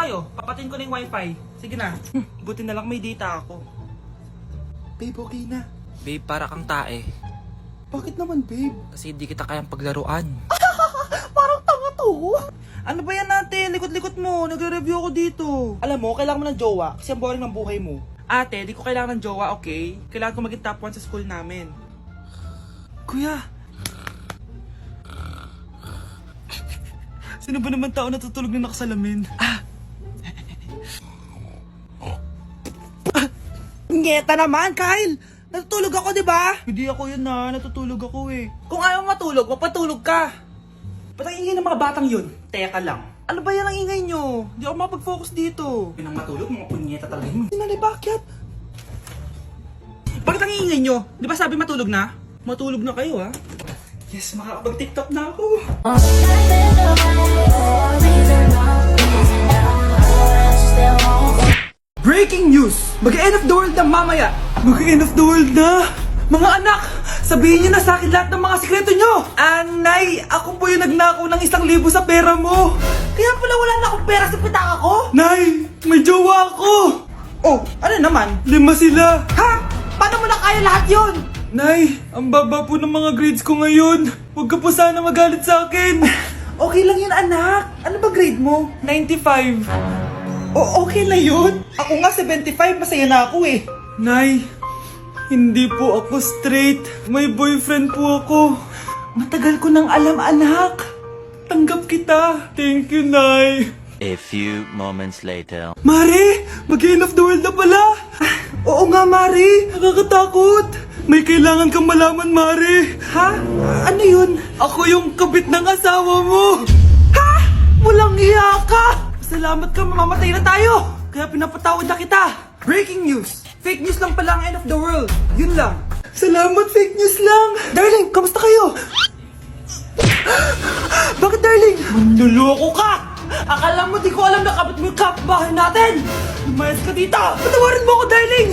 tayo. Papatin ko na yung wifi. Sige na. Buti na lang may data ako. Babe, okay na. Babe, para kang tae. Bakit naman, babe? Kasi hindi kita kayang paglaruan. Parang tanga to. Ano ba yan natin? Likot-likot mo. Nagre-review ako dito. Alam mo, kailangan mo ng jowa kasi ang boring ng buhay mo. Ate, di ko kailangan ng jowa, okay? Kailangan ko maging top 1 sa school namin. Kuya! Sino ba naman tao natutulog na nakasalamin? Ngeta naman, Kyle! Natutulog ako, di ba? Hindi ako yun na, natutulog ako eh. Kung ayaw matulog, mapatulog ka. Ba't ang ingay ng mga batang yun? Teka lang. Ano ba yan ang ingay nyo? Hindi ako makapag-focus dito. Yun ang matulog, mga punyeta talaga yun. Sinali, bakit? Bakit ang ingay nyo? Di ba sabi matulog na? Matulog na kayo, ha? Yes, makakapag-tiktok na ako. Breaking news! Mag-end of the world na mamaya! Mag-end of the world na! Mga anak! Sabihin niyo na sa akin lahat ng mga sikreto nyo! Anay! Ako po yung nagnakaw ng 1,000 sa pera mo! Kaya pala wala na akong pera sa pitaka ko? Nay! May jowa ako! Oh, ano naman? 5 sila! Ha? Paano mo na kaya lahat yon? Nay, ang baba po ng mga grades ko ngayon. Huwag ka po sana magalit sa akin. Okay lang yun, anak. Ano ba grade mo? 95. Okay na yun. Ako nga 75, masaya na ako eh. Nay, hindi po ako straight. May boyfriend po ako. Matagal ko nang alam, anak. Tanggap kita. Thank you, Nay. A few moments later. Mari, mag-end of the world na pala. Oo nga, Mari. Nakakatakot. May kailangan kang malaman, Mari. Ha? Ano yun? Ako yung kabit ng asawa mo. Ha? Walang iya ka. Salamat ka, mamamatay na tayo. Kaya pinapatawad na kita. Breaking news. Fake news lang pala ang end of the world. Yun lang. Salamat, fake news lang. Darling, kamusta kayo? Bakit, darling? Manluloko ka. Akala mo di ko alam na kabit mo yung kapitbahay natin. Lumayas ka dito. Patawarin mo ako, darling.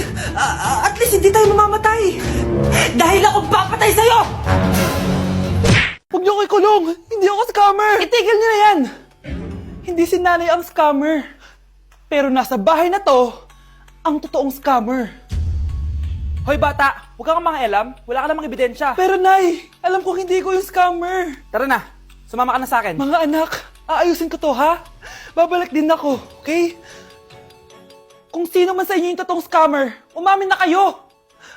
At least hindi tayo mamamatay. Dahil ako papatay sa'yo. Huwag niyo ko ikulong. Hindi ako scammer. Itigil niyo na yan. Hindi si nanay ang scammer. Pero nasa bahay na to, ang totoong scammer. Hoy bata, huwag kang mangialam. Wala ka namang ebidensya. Pero nay, alam ko hindi ko yung scammer. Tara na, sumama ka na sa akin. Mga anak, aayusin ko to ha. Babalik din ako, okay? Kung sino man sa inyo yung totoong scammer, umamin na kayo.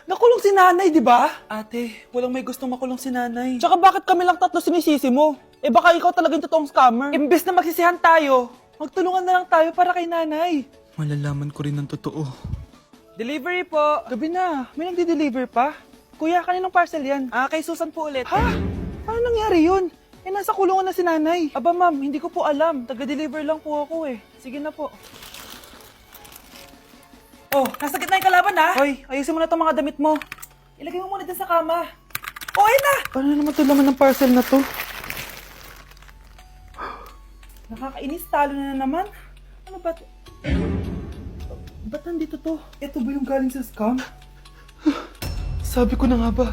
Nakulong si nanay, di ba? Ate, walang may gustong makulong si nanay. Tsaka bakit kami lang tatlo sinisisi mo? Eh baka ikaw talaga yung totoong scammer. Imbes na magsisihan tayo, magtulungan na lang tayo para kay nanay. Malalaman ko rin ng totoo. Delivery po. Gabi na. May nagde-deliver pa? Kuya, kaninong parcel yan? Kay Susan po ulit. Ha? Paano nangyari yun? Eh, nasa kulungan na si nanay. Aba ma'am, hindi ko po alam. Taga-deliver lang po ako eh. Sige na po. Oh, nasa gitna yung kalaban ha? Hoy, ayusin mo na itong mga damit mo. Ilagay mo muna dyan sa kama. Oh, ayun na! Paano naman ito laman ng parcel na to? Nakakainis, talo na naman. Ano ba ito? Ba't nandito to? Ito ba yung galing sa scam? Sabi ko na nga ba,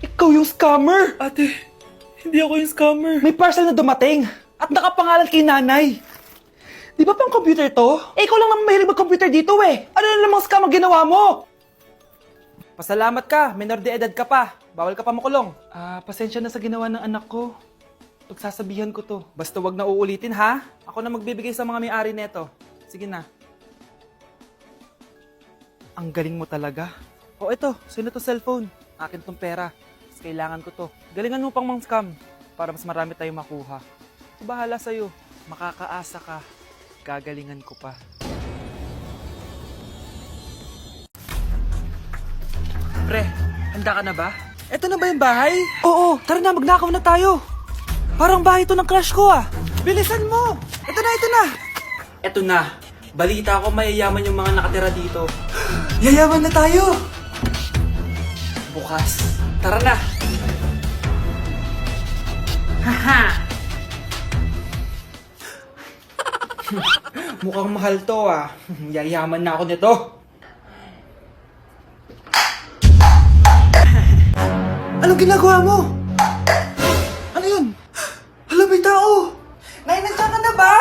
ikaw yung scammer! Ate, hindi ako yung scammer. May parcel na dumating at nakapangalan kay nanay. Di ba pang computer to? Eh, ikaw lang naman mahilig mag-computer dito eh. Ano na namang scam ang ginawa mo? Pasalamat ka, minor de edad ka pa. Bawal ka pa makulong. Pasensya na sa ginawa ng anak ko. Pagsasabihan ko to. Basta wag na uulitin ha. Ako na magbibigay sa mga may-ari neto. Sige na. Ang galing mo talaga. O ito, sino to cellphone? Akin tong pera. Mas kailangan ko to. Galingan mo pang mang scam para mas marami tayong makuha. Bahala sa'yo. Makakaasa ka. Gagalingan ko pa. Pre, handa ka na ba? Eto na ba yung bahay? Oo, tara na, magnakaw na tayo. Parang bahay to ng crush ko ah. Bilisan mo. Ito na, ito na. Eto na. Balita ko mayayaman yung mga nakatira dito. Yayaman na tayo! Bukas. Tara na! Haha! Mukhang mahal to ah. Yayaman na ako nito. Anong ginagawa mo? Ano yun? Hala, may tao! Nay, nandiyan ka na ba?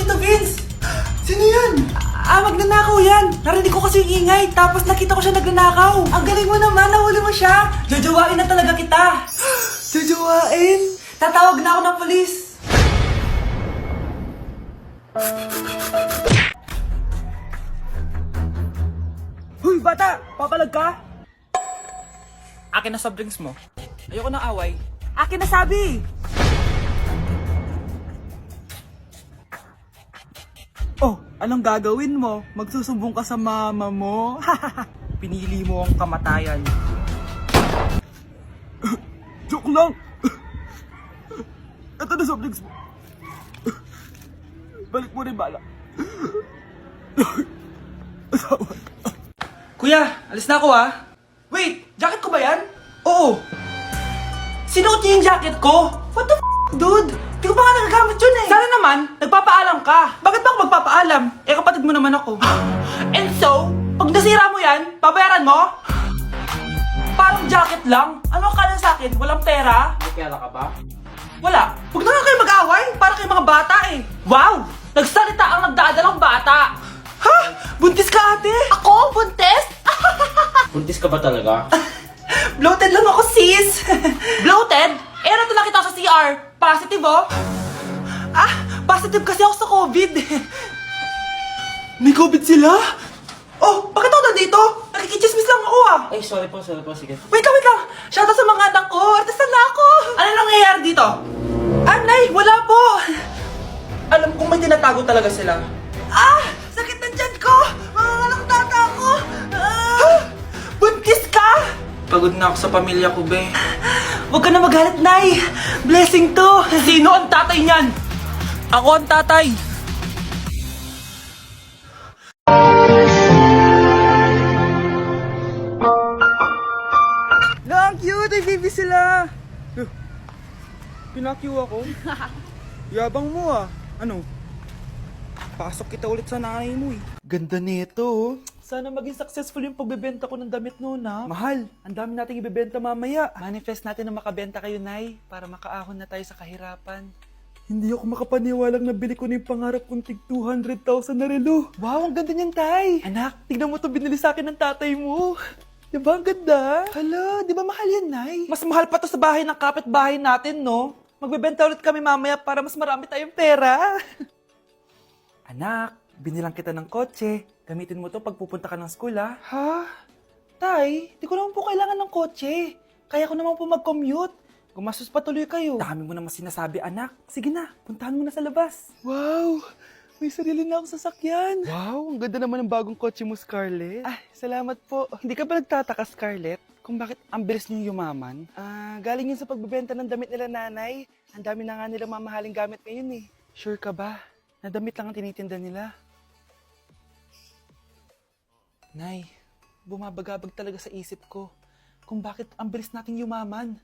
Tito Vince! Sino yan? Magnanakaw yan! Narinig ko kasi yung ingay, tapos nakita ko siya nagnanakaw. Ang galing mo naman, nahuli mo siya! Jojowain na talaga kita! Jajawain? Tatawag na ako ng polis! Hoy, bata! Papalag ka? Akin na soft drinks mo. Ayoko ng away. Akin na sabi! Oh, anong gagawin mo? Magsusumbong ka sa mama mo? Pinili mo ang kamatayan. Joke lang! Ito na soft drinks mo. Balik mo rin bala. Asawa. Kuya, alis na ako ah. Wait, jacket ko ba yan? Oo. Sinuot niya yung jacket ko? What the dude? Di ko pa nga nagagamit yun eh. Sana naman, nagpapaalam ka. Bakit ba ako magpapaalam? Eh, kapatid mo naman ako. And so, pag nasira mo yan, babayaran mo? Parang jacket lang. Ano ka sa akin? Walang pera? May pera ka ba? Wala. Huwag na nga kayo mag-away. Para kayo mga bata eh. Wow! Nagsalita ang nagdadalang bata. Ha? Buntis ka ate? Ako? Buntis? Buntis ka ba talaga? Bloated lang ako sis. Bloated? Eh, nato lang kita sa CR. Positive oh. Positive kasi ako sa COVID. May COVID sila? Oh, bakit ako nandito? Nakikichismis lang ako ah. Ay, sorry po, sige. Wait lang. Shoutout sa mga anak ko. Artista na ako. Ano nangyayari dito? Nay, wala po. Alam kong may tinatago talaga sila. Sakit na dyan ko. Manganganak tata ako. Buntis ka? Pagod na ako sa pamilya ko, be. Huwag ka na magalit, Nay. Blessing to. Sino ang tatay niyan? Ako ang tatay. Ang cute! Ay, baby sila! Pinakyu ako? Yabang mo ah. Ano? Pasok kita ulit sa nanay mo eh. Ganda nito oh. Sana maging successful yung pagbebenta ko ng damit noon, ha? Mahal, ang dami nating ibebenta mamaya. Manifest natin na makabenta kayo, Nay, para makaahon na tayo sa kahirapan. Hindi ako makapaniwalang nabili ko na yung pangarap kong tig 200,000 na relo. Wow, ang ganda niyan, Tay! Anak, tignan mo to binili sa akin ng tatay mo. Diba ang ganda? Hala, di ba mahal yan, Nay? Mas mahal pa to sa bahay ng kapitbahay natin, no? Magbebenta ulit kami mamaya para mas marami tayong pera. Anak, binilang kita ng kotse. Gamitin mo to pag pupunta ka ng school, ha? Ha? Tay, di ko naman po kailangan ng kotse. Kaya ko naman po mag-commute. Gumastos pa tuloy kayo. Dami mo naman sinasabi, anak. Sige na, puntahan mo na sa labas. Wow! May sarili na akong sasakyan. Wow, ang ganda naman ng bagong kotse mo, Scarlett. Salamat po. Hindi ka ba nagtataka, Scarlett, kung bakit ang bilis niyong yumaman? Galing yun sa pagbebenta ng damit nila, nanay. Ang dami na nga nila mamahaling gamit ngayon eh. Sure ka ba? Na damit lang ang tinitinda nila? Nay, bumabagabag talaga sa isip ko kung bakit ang bilis nating yumaman.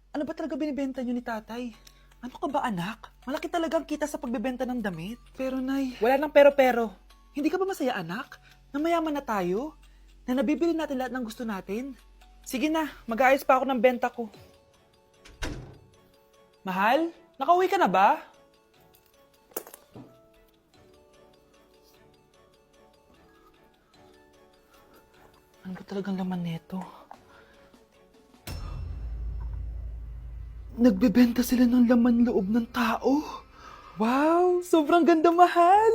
Ano ba talaga binibenta nyo ni tatay? Ano ka ba anak? Malaki talagang kita sa pagbebenta ng damit. Pero Nay, Wala nang pero-pero. Hindi ka ba masaya anak? Na mayaman na tayo? Na nabibili natin lahat ng gusto natin? Sige na, mag-aayos pa ako ng benta ko. Mahal, nakauwi ka na ba? Ano ba talagang laman neto? nagbebenta sila ng laman loob ng tao. Wow, sobrang ganda, mahal.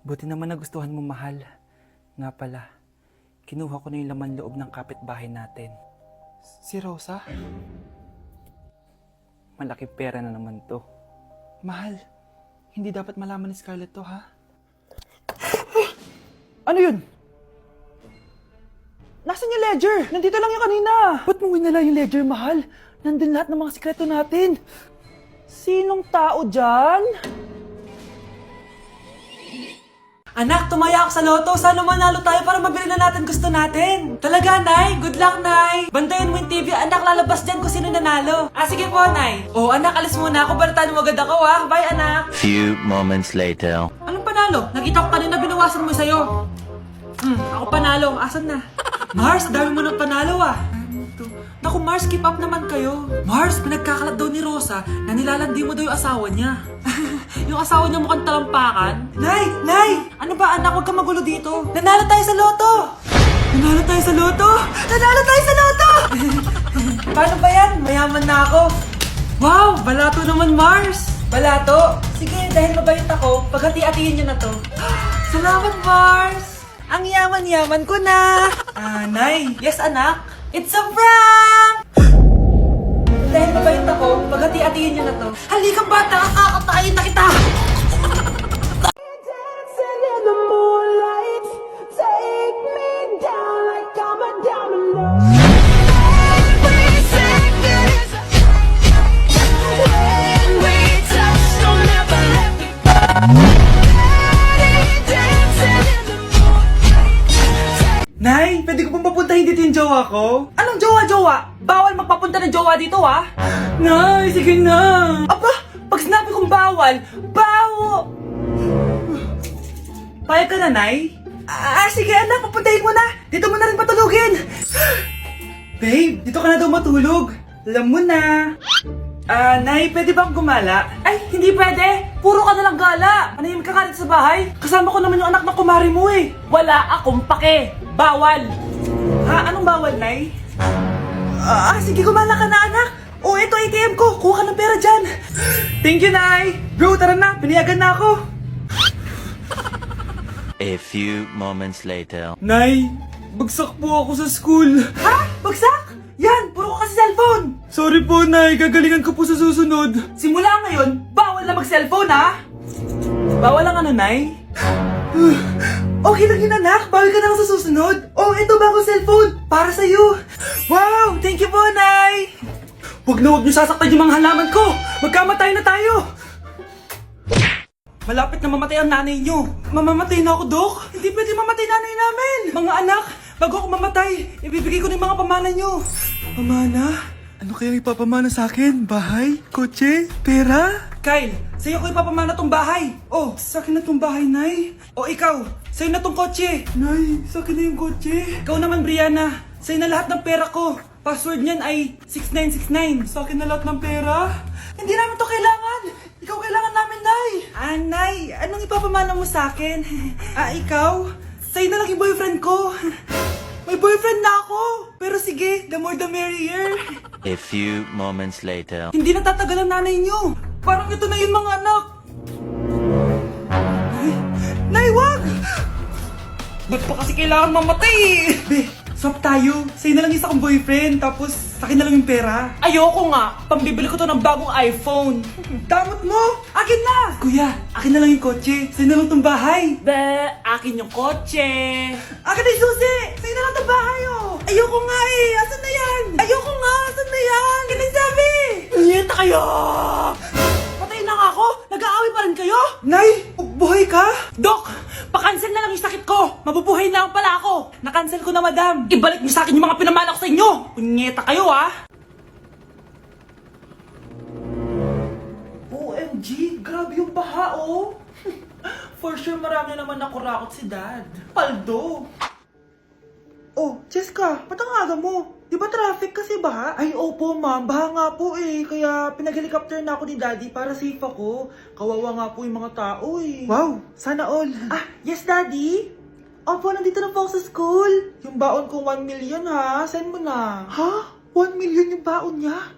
Buti naman nagustuhan mo, mahal. Nga pala, kinuha ko na yung laman loob ng kapitbahay natin. Si Rosa? Malaki pera na naman to. Mahal, hindi dapat malaman ni Scarlett to, ha? Ano yun? Nasaan yung ledger? Nandito lang yung kanina. Ba't mo winala yung ledger, mahal? Nandun lahat ng mga sikreto natin. Sinong tao dyan? Anak, tumaya ako sa loto. Sana manalo tayo para mabili na natin gusto natin. Talaga, Nay? Good luck, Nay. Bantayan mo yung TV. Anak, lalabas dyan kung sino nanalo. Sige po, Nay. Anak, alis muna ako. Balitaan mo agad ako, ha? Bye, anak. Few moments later. Anong panalo? Nakita ko kanina binawasan mo sa'yo. Ako panalo. Asan na? Mars, dami mo ng panalo, ah. Naku, Mars, keep up naman kayo. Mars, pinagkakalat daw ni Rosa na nilalandi mo daw yung asawa niya. Yung asawa niya mukhang talampakan. Nay! Nay! Ano ba anak? Huwag ka magulo dito. Nanalo tayo sa loto! Nanalo tayo sa loto! Nanalo tayo sa loto! Paano ba yan? Mayaman na ako. Wow! Balato naman, Mars! Balato? Sige, dahil mabait ako, paghati-hatiin niyo na to. Salamat, Mars! Ang yaman-yaman ko na! Nay! Yes, anak? It's a prank! Dahil mabait ako, paghati-hatiin niyo na to. Halika bata, kakatayin na kita! Dancing in the moonlight, take me down like I'm a diamond. Every second is a when we touch, don't ever let me go. Dancing in the moonlight. Nay, pwede ko pong papuntahin dito yung jowa ko? Anong jowa-jowa? Bawal magpapunta ng jowa dito, ha? Nay, sige na! Aba, pag sinabi kong bawal, Payag ka na, Nay? Sige anak, papuntahin mo na! Dito mo na rin patulugin! Babe, dito ka na daw matulog. Alam mo na. Nay, pwede bang gumala? Ay, hindi pwede. Puro ka nalang gala. Manahimik ka dito sa bahay. Kasama ko naman yung anak na kumari mo eh. Wala akong pake. Bawal. Ha? Anong bawal, Nay? Sige, gumala ka na, anak. Ito ATM ko. Kuha ka ng pera dyan. Thank you, Nay. Bro, tara na. Piniyagan na ako. A few moments later. Nay, bagsak po ako sa school. Ha? Bagsak? Yan, puro ka kasi cellphone. Sorry po, Nay. Gagalingan ko po sa susunod. Simula ngayon, bawal na mag-cellphone, ha? Bawal lang ano, Nay? Okay lang yun, anak. Bawal ka na lang sa susunod. Ito bagong cellphone. Para sa'yo. Wow, thank you po, Nay. Huwag niyo sasaktan yung mga halaman ko. Magkamatay na tayo. Malapit na mamatay ang nanay niyo. Mamamatay na ako, Dok. Hindi pwede mamatay nanay namin. Mga anak, bago ako mamatay, ibibigay ko na yung mga pamana niyo. Pamana? Ano kaya ipapamana sa akin? Bahay? Kotse? Pera? Kyle, sa'yo ko ipapamana tong bahay. Sa akin na tong bahay, Nay. Ikaw, sa'yo na tong kotse. Nay, sa akin na yung kotse. Ikaw naman, Brianna, sa'yo na lahat ng pera ko. Password niyan ay 6969. Sa akin na lahat ng pera? Hindi namin to kailangan. Ikaw kailangan namin, Nay. Nay, anong ipapamana mo sa akin? Ikaw? Sa'yo na lang yung boyfriend ko. May boyfriend na ako. Pero sige, the more the merrier. A few moments later. Hindi natatagal ang nanay niyo. Parang ito na yung mga anak. Nay, wag! Ba't pa kasi kailangan mamatay? Be, swap tayo. Sa'yo na lang isa kong boyfriend, tapos sa akin na lang yung pera. Ayoko nga. Pambibili ko to ng bagong iPhone. Damot mo! Akin na! Kuya, akin na lang yung kotse. Sa'yo na lang tong bahay. Akin yung kotse. Akin na yung susi! Sa'yo na lang tong bahay, Ayoko nga eh! Asan na yan? Ayoko nga! Asan na yan? Yan ang sabi! Niyeta kayo! Patay na nga ako! Nag-aaway pa rin kayo? Nay! Buhay ka? Dok! Pa-cancel na lang yung sakit ko! Mabubuhay na lang pala ako! Na-cancel ko na, madam! Ibalik niyo sa akin yung mga pinamala ko sa inyo! Punyeta kayo, OMG! Grabe yung baha, For sure marami naman nakurakot si Dad. Paldo! Jessica, ba't ang aga mo? Di ba traffic kasi baha? Ay, opo ma'am. Baha nga po eh. Kaya pinag-helicopter na ako ni Daddy para safe ako. Kawawa nga po yung mga tao eh. Wow, sana all. Yes, Daddy? Opo, nandito na po ako sa school. Yung baon ko 1 million ha. Send mo na. Ha? 1 million yung baon niya?